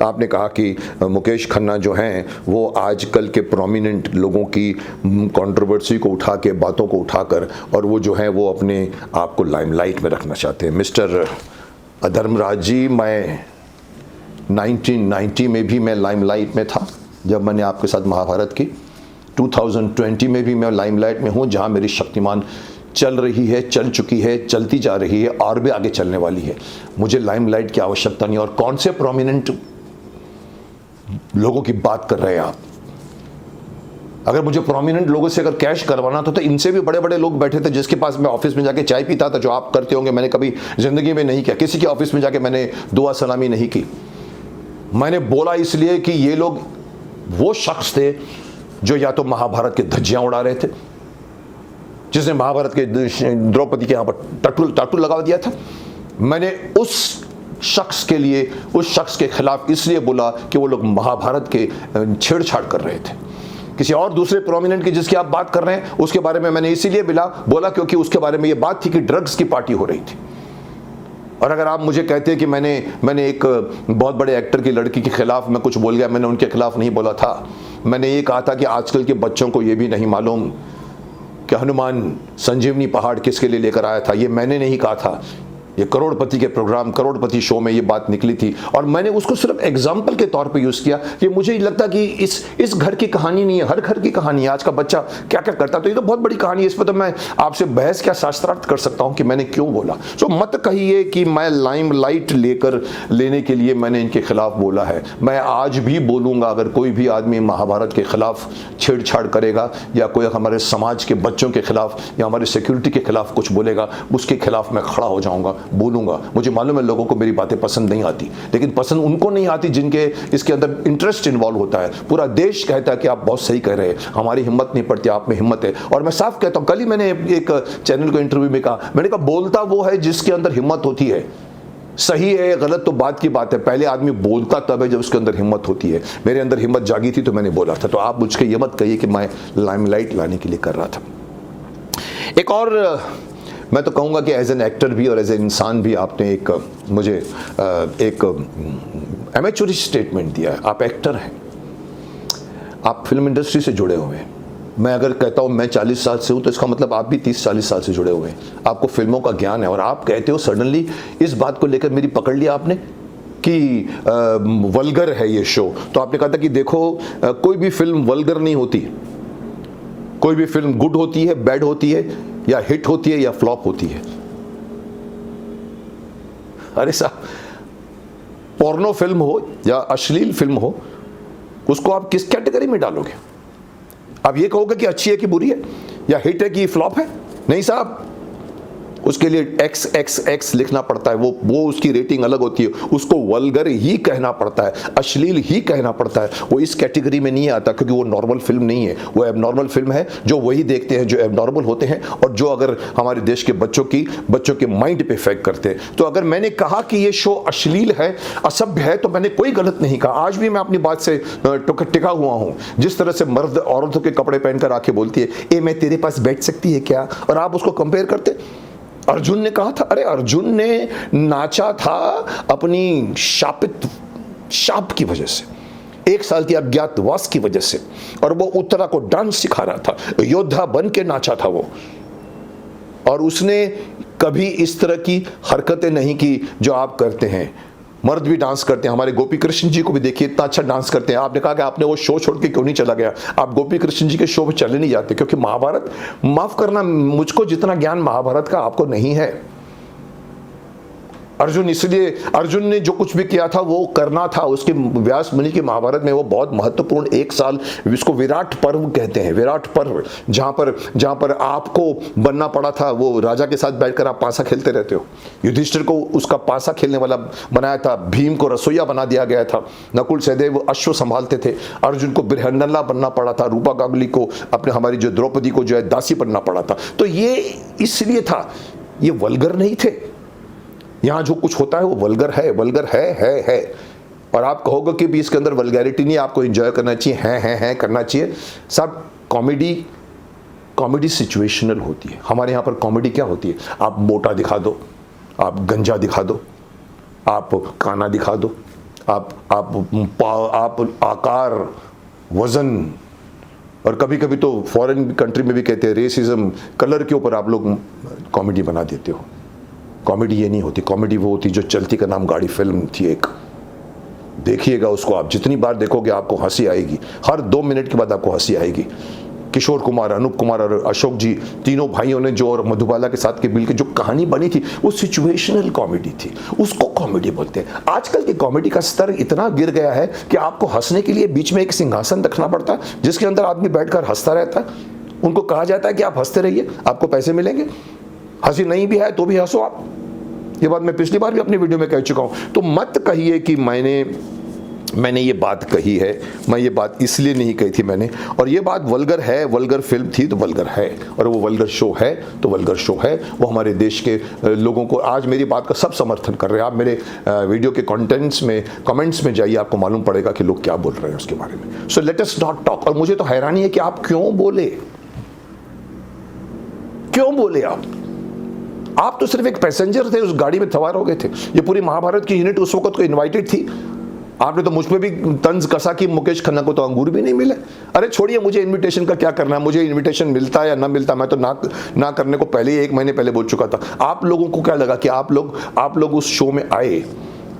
आपने कहा कि मुकेश खन्ना जो हैं वो आजकल के प्रोमिनेंट लोगों की कंट्रोवर्सी को उठा के, बातों को उठाकर, और वो जो है वो अपने आप को लाइमलाइट में रखना चाहते हैं। मिस्टर अधर्मराज जी, मैं 1990 में भी मैं लाइमलाइट में था जब मैंने आपके साथ महाभारत की। 2020 में भी मैं लाइमलाइट में हूँ, जहाँ मेरी शक्तिमान चल रही है, चल चुकी है, चलती जा रही है और भी आगे चलने वाली है। मुझे लाइमलाइट की आवश्यकता नहीं। और कौन से प्रोमिनेंट लोगों की बात कर रहे हैं आप? अगर मुझे प्रोमिनेंट लोगों से अगर कैश करवाना था तो इनसे भी बड़े बड़े लोग बैठे थे जिसके पास मैं ऑफिस में जाके चाय पीता था, जो आप करते होंगे। मैंने कभी जिंदगी में नहीं किया, किसी के ऑफिस में जाके मैंने दुआ सलामी नहीं की। मैंने बोला इसलिए कि ये लोग वो शख्स थे जो या तो महाभारत के धज्जियां उड़ा रहे थे, जिसने महाभारत के द्रौपदी के यहां पर टाटू लगा दिया था। मैंने उस शख्स के लिए, उस शख्स के खिलाफ इसलिए बोला कि वो लोग महाभारत के छेड़छाड़ कर रहे थे। किसी और दूसरे प्रोमिनेंट की जिसकी आप बात कर रहे हैं उसके बारे में मैंने इसीलिए बोला क्योंकि उसके बारे में ये बात थी कि ड्रग्स की पार्टी हो रही थी। और अगर आप मुझे कहते हैं कि मैंने एक बहुत बड़े एक्टर की लड़की के खिलाफ मैं कुछ बोल गया, मैंने उनके खिलाफ नहीं बोला था। मैंने ये कहा था कि आजकल के बच्चों को ये भी नहीं मालूम कि हनुमान संजीवनी पहाड़ किसके लिए लेकर आया था। ये मैंने नहीं कहा था, ये करोड़पति के प्रोग्राम, करोड़पति शो में ये बात निकली थी। और मैंने उसको सिर्फ एग्जाम्पल के तौर पे यूज़ किया कि मुझे लगता कि इस घर की कहानी नहीं है, हर घर की कहानी है। आज का बच्चा क्या क्या करता है, तो ये तो बहुत बड़ी कहानी है। इस पर तो मैं आपसे बहस क्या शास्त्रार्थ कर सकता हूँ कि मैंने क्यों बोला। तो मत कहिए कि मैं लाइमलाइट लेने के लिए मैंने इनके खिलाफ बोला है। मैं आज भी बोलूँगा, अगर कोई भी आदमी महाभारत के खिलाफ छेड़छाड़ करेगा या कोई हमारे समाज के बच्चों के खिलाफ या हमारे सिक्योरिटी के खिलाफ कुछ बोलेगा, उसके खिलाफ मैं खड़ा हो जाऊँगा, बोलूंगा। मुझे मालूम है लोगों को मेरी बातें पसंद नहीं आती, लेकिन पसंद उनको नहीं आती जिनके इसके अंदर इंटरेस्ट इन्वॉल्व होता है। पूरा देश कहता है कि आप बहुत सही कह रहे हैं, हमारी हिम्मत नहीं पड़ती, आप में हिम्मत है। और मैं साफ कहता हूं, कल ही मैंने एक चैनल को इंटरव्यू में कहा, मैंने कहा बोलता वो है जिसके अंदर हिम्मत होती है। सही है गलत तो बात की बात है, पहले आदमी बोलता तब है जब उसके अंदर हिम्मत होती है। मेरे अंदर हिम्मत जागी थी तो मैंने बोला था। तो आप मुझको ये मत कहिए कि मैं लाइमलाइट लाने के लिए कर रहा था। एक और मैं तो कहूँगा कि एज एन एक्टर भी और एज एन इंसान भी आपने मुझे एक एमेच्योरिश स्टेटमेंट दिया है। आप एक्टर हैं, आप फिल्म इंडस्ट्री से जुड़े हुए हैं। मैं अगर कहता हूँ मैं 40 साल से हूँ तो इसका मतलब आप भी 30-40 साल से जुड़े हुए हैं। आपको फिल्मों का ज्ञान है और आप कहते हो सडनली इस बात को लेकर मेरी पकड़ लिया आपने कि वल्गर है ये शो। तो आपने कहा था कि देखो कोई भी फिल्म वल्गर नहीं होती, कोई भी फिल्म गुड होती है, बैड होती है, या हिट होती है या फ्लॉप होती है। अरे साहब, पोर्नो फिल्म हो या अश्लील फिल्म हो, उसको आप किस कैटेगरी में डालोगे? आप ये कहोगे कि अच्छी है कि बुरी है, या हिट है कि फ्लॉप है? नहीं साहब, उसके लिए XXX लिखना पड़ता है। वो उसकी रेटिंग अलग होती है। उसको वल्गर ही कहना पड़ता है, अश्लील ही कहना पड़ता है। वो इस कैटेगरी में नहीं आता क्योंकि वो नॉर्मल फिल्म नहीं है, वो एबनॉर्मल फिल्म है। जो वही देखते हैं जो एबनॉर्मल होते हैं और जो अगर हमारे देश के बच्चों के माइंड पे इफेक्ट करते हैं। तो अगर मैंने कहा कि ये शो अश्लील है, असभ्य है, तो मैंने कोई गलत नहीं कहा। आज भी मैं अपनी बात से टिका हुआ हूं। जिस तरह से मर्द औरतों के कपड़े पहनकर आके बोलती है, ए मैं तेरे पास बैठ सकती है क्या, और आप उसको कंपेयर करते। अर्जुन ने कहा था, अरे अर्जुन ने नाचा था अपनी शाप की वजह से, 1 साल की अज्ञातवास की वजह से, और वो उत्तरा को डांस सिखा रहा था, योद्धा बन के नाचा था वो। और उसने कभी इस तरह की हरकतें नहीं की जो आप करते हैं। मर्द भी डांस करते हैं, हमारे गोपी कृष्ण जी को भी देखिए, इतना अच्छा डांस करते हैं। आपने कहा कि आपने वो शो छोड़ के क्यों नहीं चला गया, आप गोपी कृष्ण जी के शो पे चले नहीं जाते, क्योंकि महाभारत, माफ करना, मुझको जितना ज्ञान महाभारत का आपको नहीं है। अर्जुन ने जो कुछ भी किया था वो करना था। उसके व्यास मुनि के महाभारत में वो बहुत महत्वपूर्ण 1 साल, इसको विराट पर्व कहते हैं, विराट पर्व, जहां पर आपको बनना पड़ा था। वो राजा के साथ बैठकर आप पासा खेलते रहते हो। युधिष्ठिर को उसका पासा खेलने वाला बनाया था, भीम को रसोईया बना दिया गया था, नकुल सहदेव अश्व संभालते थे, अर्जुन को बिरहन्नला बनना पड़ा था, रूपा गांगुली को हमारी जो द्रौपदी को जो है दासी बनना पड़ा था। तो ये इसलिए था, ये वल्गर नहीं थे। यहाँ जो कुछ होता है वो वल्गर है। और आप कहोगे कि भी इसके अंदर वल्गैरिटी नहीं, आपको एंजॉय करना चाहिए, है करना चाहिए। सब कॉमेडी सिचुएशनल होती है। हमारे यहाँ पर कॉमेडी क्या होती है, आप मोटा दिखा दो, आप गंजा दिखा दो, आप काना दिखा दो, आप आकार, वजन, और कभी कभी तो फॉरेन कंट्री में भी कहते हैं रेसिज्म, कलर के ऊपर आप लोग कॉमेडी बना देते हो। कॉमेडी ये नहीं होती, कॉमेडी वो होती जो चलती का नाम गाड़ी फिल्म थी एक। देखिएगा उसको, आप जितनी बार देखोगे आपको हंसी आएगी, हर 2 मिनट के बाद आपको हंसी आएगी। किशोर कुमार, अनूप कुमार और अशोक जी, तीनों भाइयों ने जो, और मधुबाला के साथ के बिल की जो कहानी बनी थी वो सिचुएशनल कॉमेडी थी, उसको कॉमेडी बोलते हैं। आजकल की कॉमेडी का स्तर इतना गिर गया है कि आपको हंसने के लिए बीच में एक सिंहासन रखना पड़ता है जिसके अंदर आदमी बैठकर हंसता रहता है। उनको कहा जाता है कि आप हंसते रहिए, आपको पैसे मिलेंगे, हंसी नहीं भी है तो भी हंसो आप। ये बात मैं पिछली बार भी अपनी वीडियो में कह चुका हूं। तो मत कहिए कि मैंने ये बात कही है, मैं ये बात इसलिए नहीं कही थी मैंने, और ये बात वल्गर है, वल्गर फिल्म थी तो वल्गर है, और वो वल्गर शो है तो वल्गर शो है। वो हमारे देश के लोगों को आज मेरी बात का सब समर्थन कर रहे हैं। आप मेरे वीडियो के कंटेंट्स में, कमेंट्स में जाइए, आपको मालूम पड़ेगा कि लोग क्या बोल रहे हैं उसके बारे में। So let us not talk. और मुझे तो हैरानी है कि आप क्यों बोले आप तो सिर्फ एक पैसेंजर थे, उस गाड़ी में सवार हो गए थे। ये पूरी महाभारत की यूनिट उस वक्त को इन्वाइटेड थी। आपने तो मुझ पे भी तंज कसा कि मुकेश खन्ना को तो अंगूर भी नहीं मिले। अरे छोड़िए, मुझे इनविटेशन का क्या करना है, मुझे इनविटेशन मिलता या ना मिलता, मैं तो ना करने को पहले ही 1 महीने पहले बोल चुका था। आप लोगों को क्या लगा कि आप लोग उस शो में आए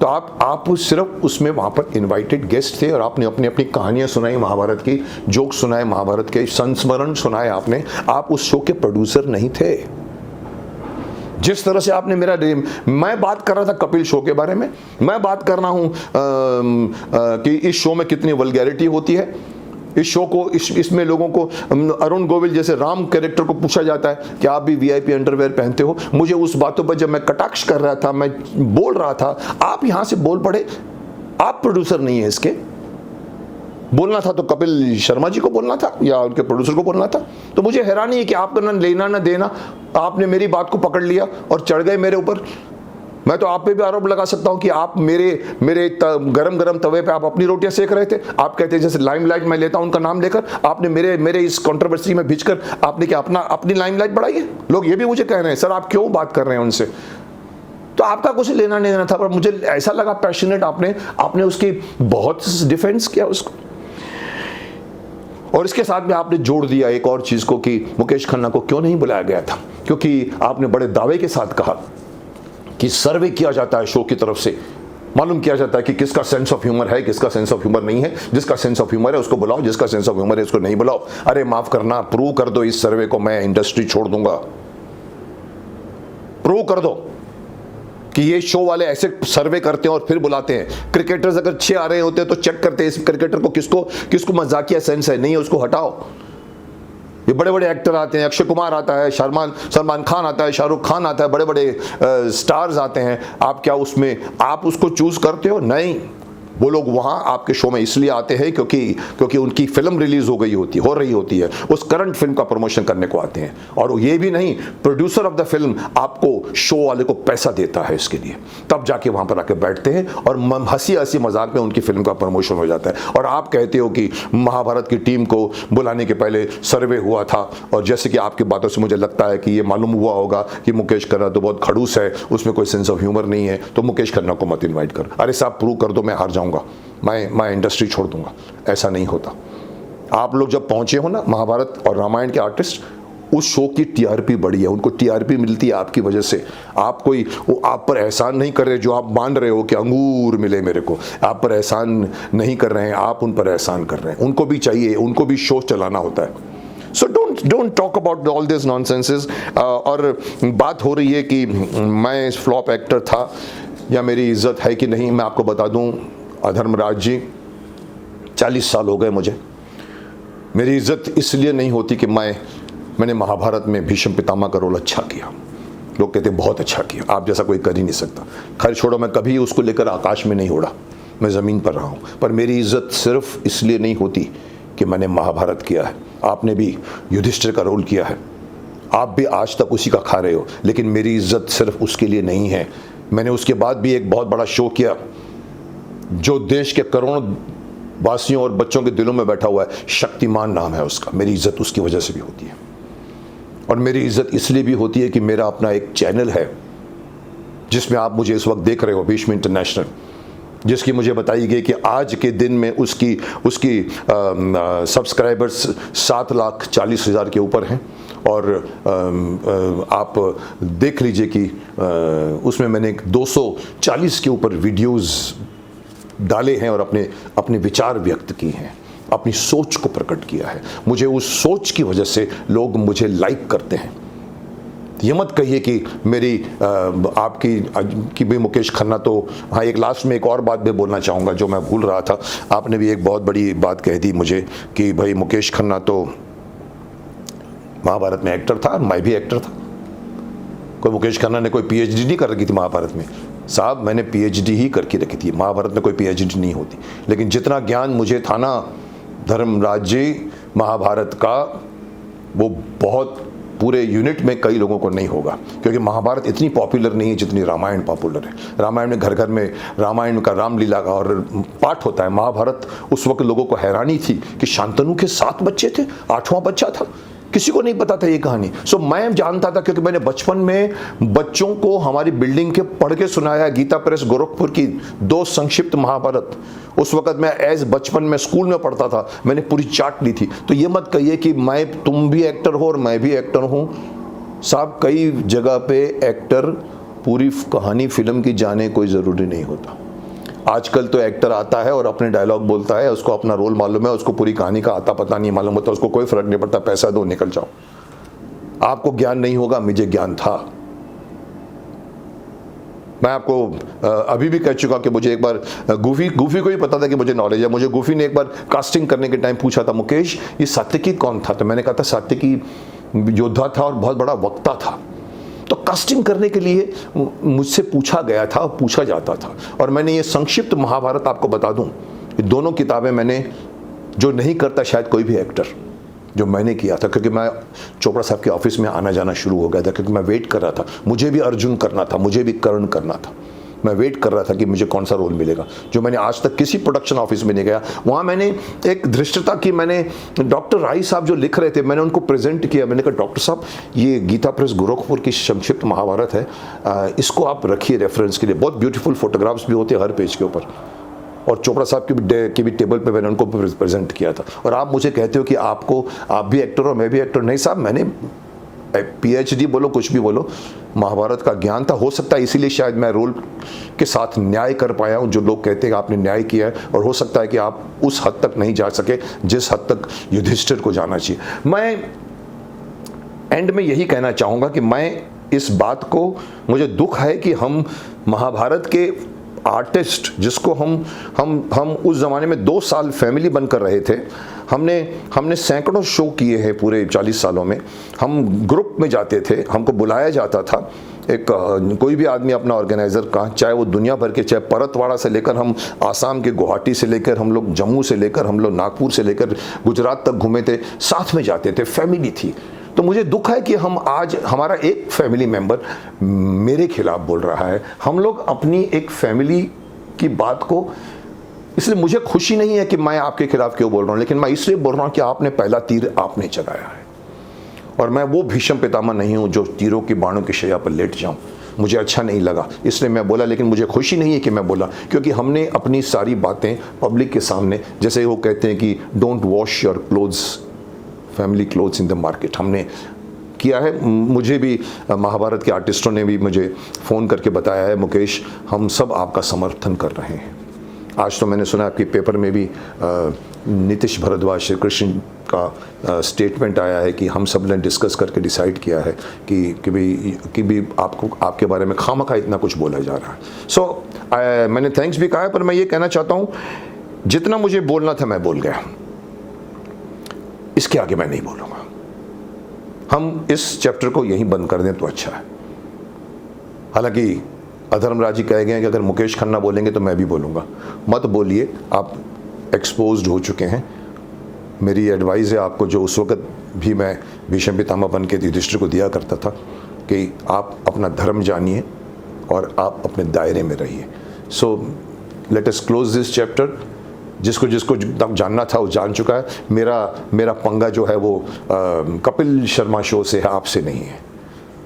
तो आप सिर्फ उसमें वहां पर इनवाइटेड गेस्ट थे और आपने अपनी अपनी कहानियां सुनाई, महाभारत की जोक सुनाए, महाभारत के संस्मरण सुनाए आपने। आप उस शो के प्रोड्यूसर नहीं थे। जिस तरह से आपने मैं बात कर रहा था कपिल शो के बारे में, मैं बात कर रहा हूं कि इस शो में कितनी वल्गैरिटी होती है। इस शो को इसमें लोगों को, अरुण गोविल जैसे राम कैरेक्टर को पूछा जाता है कि आप भी वीआईपी अंडरवेयर पहनते हो। मुझे उस बातों पर जब मैं कटाक्ष कर रहा था, मैं बोल रहा था, आप यहां से बोल पड़े। आप प्रोड्यूसर नहीं है इसके। बोलना था तो कपिल शर्मा जी को बोलना था या उनके प्रोड्यूसर को बोलना था। तो मुझे हैरानी है कि आपका ना लेना ना देना, आपने मेरी बात को पकड़ लिया और चढ़ गए मेरे ऊपर। मैं तो आप पे भी आरोप लगा सकता हूं कि आप मेरे गरम तवे पे आप अपनी रोटियां सेक रहे थे। आप कहते हैं जैसे लाइमलाइट मैं लेता हूं उनका नाम लेकर, आपने मेरे इस कंट्रोवर्सी में भिजकर आपने क्या अपनी लाइमलाइट बढ़ाई है। लोग ये भी मुझे कह रहे हैं, सर आप क्यों बात कर रहे हैं उनसे। तो आपका कुछ लेना नहीं देना था, पर मुझे ऐसा लगा पैशनेट आपने उसकी बहुत डिफेंस किया उसको। और इसके साथ में आपने जोड़ दिया एक और चीज को कि मुकेश खन्ना को क्यों नहीं बुलाया गया था, क्योंकि आपने बड़े दावे के साथ कहा कि सर्वे किया जाता है शो की तरफ से, मालूम किया जाता है कि किसका सेंस ऑफ ह्यूमर है, किसका सेंस ऑफ ह्यूमर नहीं है। जिसका सेंस ऑफ ह्यूमर है उसको बुलाओ, जिसका सेंस ऑफ ह्यूमर है उसको नहीं बुलाओ। अरे माफ करना, प्रूव कर दो इस सर्वे को, मैं इंडस्ट्री छोड़ दूंगा। प्रूव कर दो कि ये शो वाले ऐसे सर्वे करते हैं और फिर बुलाते हैं। क्रिकेटर्स अगर 6 आ रहे होते हैं तो चेक करते हैं इस क्रिकेटर को किसको मजाकिया सेंस है, नहीं है उसको हटाओ। ये बड़े बड़े एक्टर आते हैं, अक्षय कुमार आता है, सलमान खान आता है, शाहरुख खान आता है, बड़े बड़े स्टार्स आते हैं। आप क्या उसमें आप उसको चूज करते हो? नहीं, वो लोग वहां आपके शो में इसलिए आते हैं क्योंकि उनकी फिल्म रिलीज हो रही होती है, उस करंट फिल्म का प्रमोशन करने को आते हैं। और ये भी नहीं, प्रोड्यूसर ऑफ द फिल्म आपको शो वाले को पैसा देता है इसके लिए, तब जाके वहां पर आके बैठते हैं और हंसी मजाक में उनकी फिल्म का प्रमोशन हो जाता है। और आप कहते हो कि महाभारत की टीम को बुलाने के पहले सर्वे हुआ था, और जैसे कि आपकी बातों से मुझे लगता है कि ये मालूम हुआ होगा कि मुकेश खन्ना तो बहुत खड़ूस है, उसमें कोई सेंस ऑफ ह्यूमर नहीं है, तो मुकेश खन्ना को मत इन्वाइट कर। अरे साहब प्रूव कर दो, मैं हार जाऊंगा, मैं इंडस्ट्री छोड़ दूंगा। ऐसा नहीं होता। आप लोग जब पहुंचे हो ना, महाभारत और रामायण के आर्टिस्ट, उस शो की टीआरपी बढ़ी है, उनको टीआरपी मिलती है आपकी वजह से। वो आप पर एहसान नहीं कर रहे जो आप मान रहे हो कि अंगूर मिले मेरे को, आप पर एहसान नहीं कर रहे हैं, आप उन पर एहसान कर रहे हैं। उनको भी चाहिए, उनको भी शो चलाना होता है। So don't talk about all this nonsenses. और बात हो रही है कि मैं फ्लॉप एक्टर था या मेरी इज्जत है कि नहीं। मैं आपको बता दूं अधर्मराज जी, 40 साल हो गए मुझे। मेरी इज्जत इसलिए नहीं होती कि मैंने महाभारत में भीष्म पितामह का रोल अच्छा किया। लोग कहते बहुत अच्छा किया, आप जैसा कोई कर ही नहीं सकता। खैर छोड़ो, मैं कभी उसको लेकर आकाश में नहीं उड़ा, मैं ज़मीन पर रहा हूँ। पर मेरी इज्जत सिर्फ इसलिए नहीं होती कि मैंने महाभारत किया है। आपने भी युधिष्ठिर का रोल किया है, आप भी आज तक उसी का खा रहे हो, लेकिन मेरी इज्जत सिर्फ उसके लिए नहीं है। मैंने उसके बाद भी एक बहुत बड़ा शो किया जो देश के करोड़ों वासियों और बच्चों के दिलों में बैठा हुआ है, शक्तिमान नाम है उसका। मेरी इज्जत उसकी वजह से भी होती है। और मेरी इज्जत इसलिए भी होती है कि मेरा अपना एक चैनल है जिसमें आप मुझे इस वक्त देख रहे हो, भीष्म इंटरनेशनल, जिसकी मुझे बताई गई कि आज के दिन में उसकी उसकी सब्सक्राइबर्स 7,40,000 के ऊपर हैं। और आप देख लीजिए कि उसमें मैंने 240 के ऊपर वीडियोस डाले हैं और अपने अपने विचार व्यक्त किए हैं, अपनी सोच को प्रकट किया है। मुझे उस सोच की वजह से लोग मुझे लाइक करते हैं। ये मत कहिए कि मेरी आपकी भी मुकेश खन्ना तो, हाँ एक लास्ट में एक और बात भी बोलना चाहूँगा जो मैं भूल रहा था। आपने भी एक बहुत बड़ी बात कह दी मुझे कि भाई मुकेश खन्ना तो महाभारत में एक्टर था, मैं भी एक्टर था। कोई मुकेश खन्ना ने कोई पीएचडी नहीं कर रखी थी महाभारत में। साहब मैंने पीएचडी ही करके रखी थी, महाभारत में कोई पीएचडी नहीं होती। लेकिन जितना ज्ञान मुझे था ना धर्मराज जी महाभारत का, वो बहुत पूरे यूनिट में कई लोगों को नहीं होगा, क्योंकि महाभारत इतनी पॉपुलर नहीं है जितनी रामायण पॉपुलर है। रामायण में घर घर में रामायण का रामलीला का और पाठ होता है। महाभारत उस वक्त लोगों को हैरानी थी कि शांतनु के 7 बच्चे थे, 8वां बच्चा था, किसी को नहीं पता था ये कहानी। सो मैं जानता था क्योंकि मैंने बचपन में बच्चों को हमारी बिल्डिंग के पढ़ के सुनाया गीता प्रेस गोरखपुर की 2 संक्षिप्त महाभारत। उस वक्त मैं बचपन में स्कूल में पढ़ता था, मैंने पूरी चाट ली थी। तो ये मत कहिए कि तुम भी एक्टर हो और मैं भी एक्टर हूँ। साहब कई जगह पे एक्टर पूरी कहानी फिल्म की जाने कोई ज़रूरी नहीं होता। आजकल तो एक्टर आता है और अपने डायलॉग बोलता है, उसको अपना रोल मालूम है, उसको पूरी कहानी का आता पता नहीं मालूम होता, उसको कोई फर्क नहीं पड़ता, पैसा दो निकल जाओ। आपको ज्ञान नहीं होगा, मुझे ज्ञान था। मैं आपको अभी भी कह चुका कि मुझे एक बार गूफी को ही पता था कि मुझे नॉलेज है। मुझे गूफी ने एक बार कास्टिंग करने के टाइम पूछा था, मुकेश ये सात्विकी कौन था? तो मैंने कहा था सात्विकी योद्धा था और बहुत बड़ा वक्ता था। तो कास्टिंग करने के लिए मुझसे पूछा गया था और पूछा जाता था। और मैंने ये संक्षिप्त महाभारत आपको बता दूं, ये दोनों किताबें मैंने, जो नहीं करता शायद कोई भी एक्टर, जो मैंने किया था, क्योंकि मैं चोपड़ा साहब के ऑफिस में आना जाना शुरू हो गया था, क्योंकि मैं वेट कर रहा था। मुझे भी अर्जुन करना था, मुझे भी कर्ण करना था। मैं वेट कर रहा था कि मुझे कौन सा रोल मिलेगा, जो मैंने आज तक किसी प्रोडक्शन ऑफिस में नहीं गया। वहाँ मैंने एक धृष्टता की, मैंने डॉक्टर राय साहब जो लिख रहे थे, मैंने उनको प्रेजेंट किया। मैंने कहा डॉक्टर साहब ये गीता प्रेस गोरखपुर की संक्षिप्त महाभारत है, इसको आप रखिए रेफरेंस के लिए। बहुत ब्यूटीफुल फोटोग्राफ्स भी होते हैं हर पेज के ऊपर। और चोपड़ा साहब की भी टेबल पे मैंने उनको प्रेजेंट किया था। और आप मुझे कहते हो कि आप भी एक्टर हो मैं भी एक्टर। नहीं साहब, मैंने पीएचडी बोलो कुछ भी बोलो, महाभारत का ज्ञान था। हो सकता है इसीलिए शायद मैं रोल के साथ न्याय कर पाया हूँ, जो लोग कहते हैं कि आपने न्याय किया है। और हो सकता है कि आप उस हद तक नहीं जा सके जिस हद तक युधिष्ठिर को जाना चाहिए। मैं एंड में यही कहना चाहूँगा कि मैं इस बात को, मुझे दुख है कि हम महाभारत के आर्टिस्ट, जिसको हम उस ज़माने में 2 साल फैमिली बनकर रहे थे, हमने सैकड़ों शो किए हैं पूरे 40 सालों में। हम ग्रुप में जाते थे, हमको बुलाया जाता था। एक कोई भी आदमी अपना ऑर्गेनाइज़र का, चाहे वो दुनिया भर के, चाहे परतवाड़ा से लेकर हम आसाम के गुवाहाटी से लेकर, हम लोग जम्मू से लेकर, हम लोग नागपुर से लेकर गुजरात तक घूमे थे, साथ में जाते थे, फैमिली थी। तो मुझे दुख है कि हम आज, हमारा एक फैमिली मेंबर मेरे खिलाफ बोल रहा है। हम लोग अपनी एक फैमिली की बात को, इसलिए मुझे खुशी नहीं है कि मैं आपके खिलाफ क्यों बोल रहा हूँ, लेकिन मैं इसलिए बोल रहा हूँ कि आपने पहला तीर आपने चलाया है। और मैं वो भीष्म पितामह नहीं हूँ जो तीरों की बाणों की शैया पर लेट जाऊँ। मुझे अच्छा नहीं लगा इसलिए मैं बोला, लेकिन मुझे खुशी नहीं है कि मैं बोला, क्योंकि हमने अपनी सारी बातें पब्लिक के सामने, जैसे वो कहते हैं कि don't wash your clothes, family clothes in the market, हमने किया है। मुझे भी महाभारत के आर्टिस्टों ने भी मुझे फ़ोन करके बताया है, मुकेश हम सब आपका समर्थन कर रहे हैं। आज तो मैंने सुना आपके पेपर में भी नीतीश भारद्वाज श्री कृष्ण का स्टेटमेंट आया है कि हम सब ने डिस्कस करके डिसाइड किया है कि भी आपको, आपके बारे में खामखा इतना कुछ बोला जा रहा है। सो मैंने थैंक्स भी कहा है, पर मैं ये कहना चाहता हूँ जितना मुझे बोलना था मैं बोल गया, इसके आगे मैं नहीं बोलूँगा। हम इस चैप्टर को यहीं बंद कर दें तो अच्छा है। हालांकि अधर्मराज जी कह गए हैं कि अगर मुकेश खन्ना बोलेंगे तो मैं भी बोलूँगा। मत बोलिए, आप एक्सपोज्ड हो चुके हैं। मेरी एडवाइस है आपको, जो उस वक्त भी मैं भीष्म पितामह बन के युधिष्ठिर को दिया करता था, कि आप अपना धर्म जानिए और आप अपने दायरे में रहिए। So let us close this chapter. जिसको जानना था वो जान चुका है। मेरा पंगा जो है वो कपिल शर्मा शो से है, आपसे नहीं है।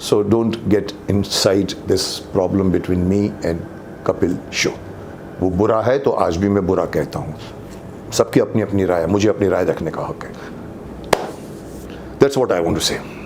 So don't get inside this problem between me and Kapil show. वो बुरा है तो आज भी मैं बुरा कहता हूँ। सबकी अपनी अपनी राय है, मुझे अपनी राय रखने का हक है। That's what I want to से।